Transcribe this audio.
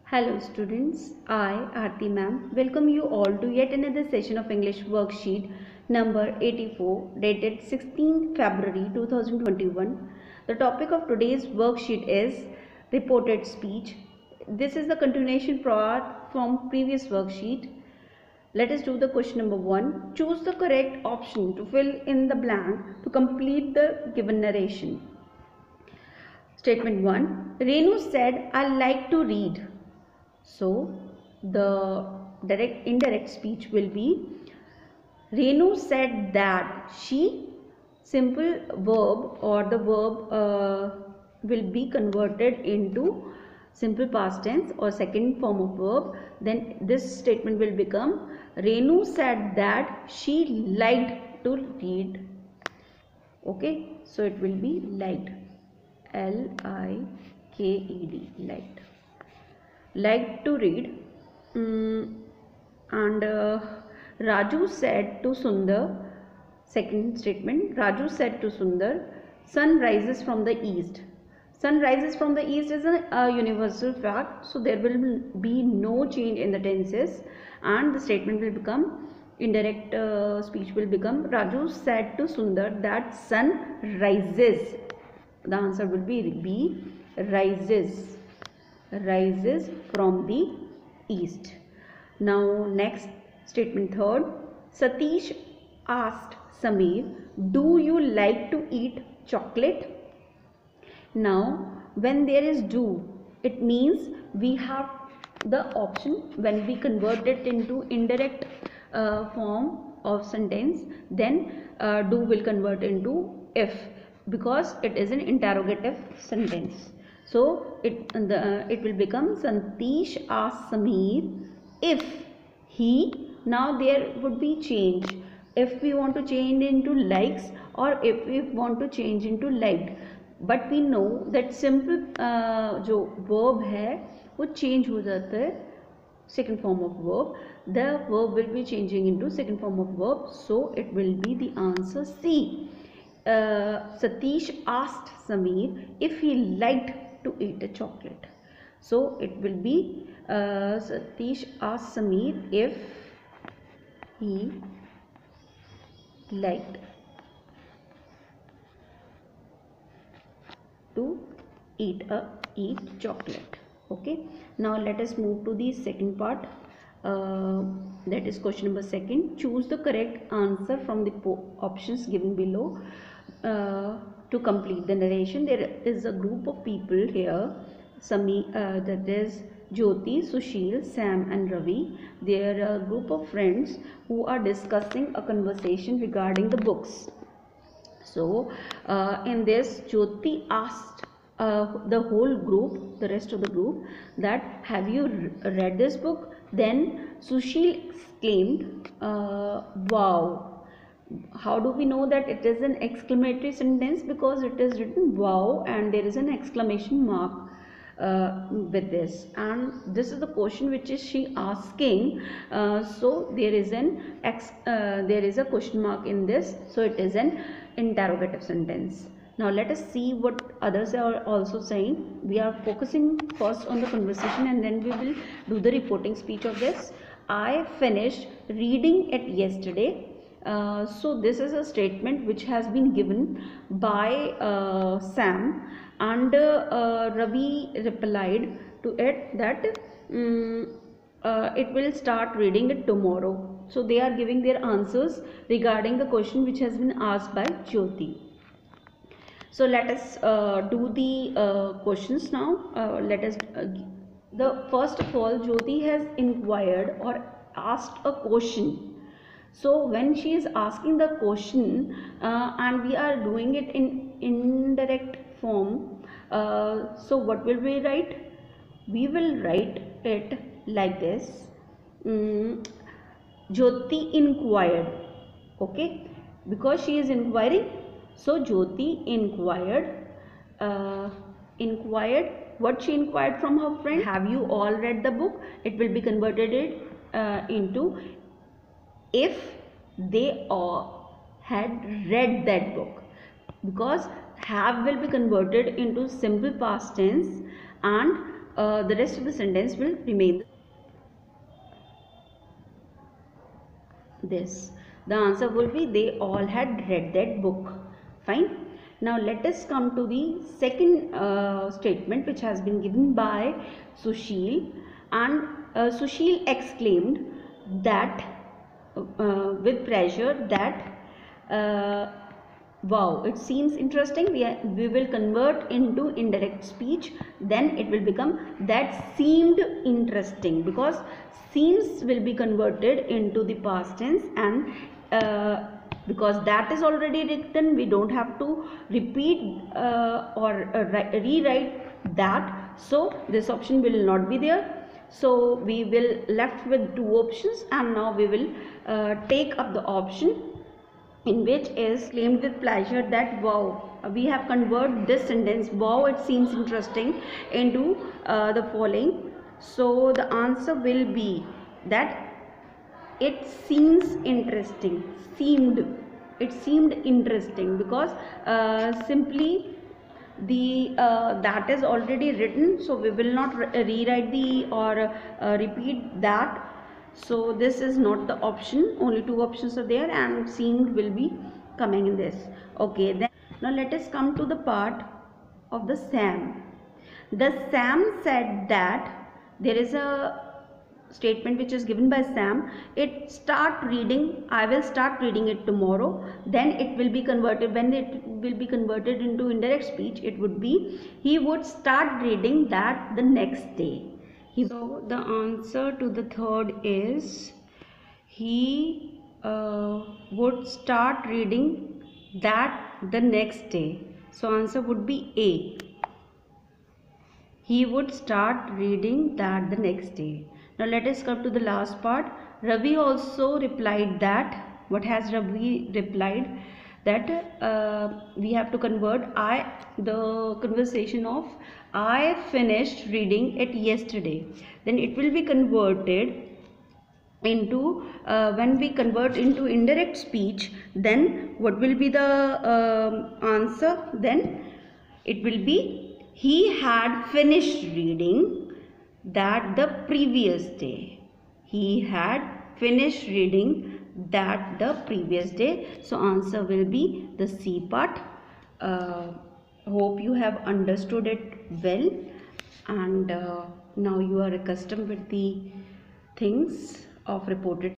Hello students, I Aarti ma'am welcome you all to yet another session of English worksheet number 84 dated 16 February 2021. The topic of today's worksheet is reported speech. This is the continuation part from previous worksheet. Let us do the question number 1. Choose the correct option to fill in the blank to complete the given narration. Statement 1. Renu said, I like to read. So, the indirect speech will be Renu said that she. Simple verb or the verb will be converted into simple past tense or second form of verb. Then this statement will become Renu said that she liked to read. Okay, so it will be liked. L-I-K-E-D, liked. Liked to read. And Raju said to Sundar, second statement, Raju said to Sundar, sun rises from the east. Sun rises from the east is a universal fact, so there will be no change in the tenses and the statement will become, indirect speech will become, Raju said to Sundar that sun rises. The answer will be B, rises. Rises from the east. Now next statement third. Satish asked Sameer, do you like to eat chocolate? Now when there is do, it means we have the option. When we convert it into indirect form of sentence, then do will convert into if, because it is an interrogative sentence. So it will become Satish asked Sameer if he. Now there would be change if we want to change into likes or if we want to change into liked. But we know that simple जो verb है वो change हो जाता है second form of verb. The verb will be changing into second form of verb, so it will be the answer C. Satish asked Sameer if he liked to eat a chocolate. So it will be Satish asked Sameer if he liked to eat chocolate. Okay, now let us move to the second part, that is question number 2. Choose the correct answer from the options given below to complete the narration. There is a group of people here, that is Jyoti, Sushil, Sam and Ravi. They are a group of friends who are discussing a conversation regarding the books. So in this, Jyoti asked the whole group, the rest of the group, that have you read this book? Then Sushil exclaimed, wow. How do we know that it is an exclamatory sentence? Because it is written wow and there is an exclamation mark with this, and this is the question which is she asking, so there is a question mark in this, so it is an interrogative sentence. Now let us see what others are also saying. We are focusing first on the conversation and then we will do the reporting speech of this. I finished reading it yesterday. So this is a statement which has been given by Sam, and Ravi replied to it that it will start reading it tomorrow. So they are giving their answers regarding the question which has been asked by Jyoti. So let us do the questions now. Let us the first of all, Jyoti has inquired or asked a question. So when she is asking the question and we are doing it in indirect form, so what will we write? We will write it like this. Jyoti inquired. Okay, because she is inquiring, so Jyoti inquired. Inquired. What she inquired from her friend? Have you all read the book? It will be converted into if they all had read that book, because have will be converted into simple past tense and the rest of the sentence will remain this. The answer will be they all had read that book. Fine. Now let us come to the second statement which has been given by Sushil, and Sushil exclaimed that with pleasure that wow, it seems interesting. We will convert into indirect speech, then it will become that seemed interesting, because seems will be converted into the past tense, and because that is already written, we don't have to repeat or rewrite that, so this option will not be there. So we will left with two options, and now we will take up the option in which is claimed with pleasure that wow, we have converted this sentence wow, it seems interesting, into the following. So the answer will be that it seems interesting. It seemed interesting, because simply the that is already written, so we will not rewrite the or repeat that. So this is not the option, only two options are there, and seemed will be coming in this. Okay, then now let us come to the part of the Sam. The Sam said that there is a statement which is given by Sam. It start reading, I will start reading it tomorrow. Then it will be converted, when it will be converted into indirect speech, it would be he would start reading that the next day. So the answer to the third is he would start reading that the next day. So answer would be A. He would start reading that the next day. Now let us come to the last part. Ravi also replied that. What has Ravi replied? That we have to convert the conversation of I finished reading it yesterday. Then it will be converted into when we convert into indirect speech, then what will be the answer? Then it will be he had finished reading that the previous day. He had finished reading that the previous day. So answer will be the C part. Hope you have understood it well, and now you are accustomed with the things of reported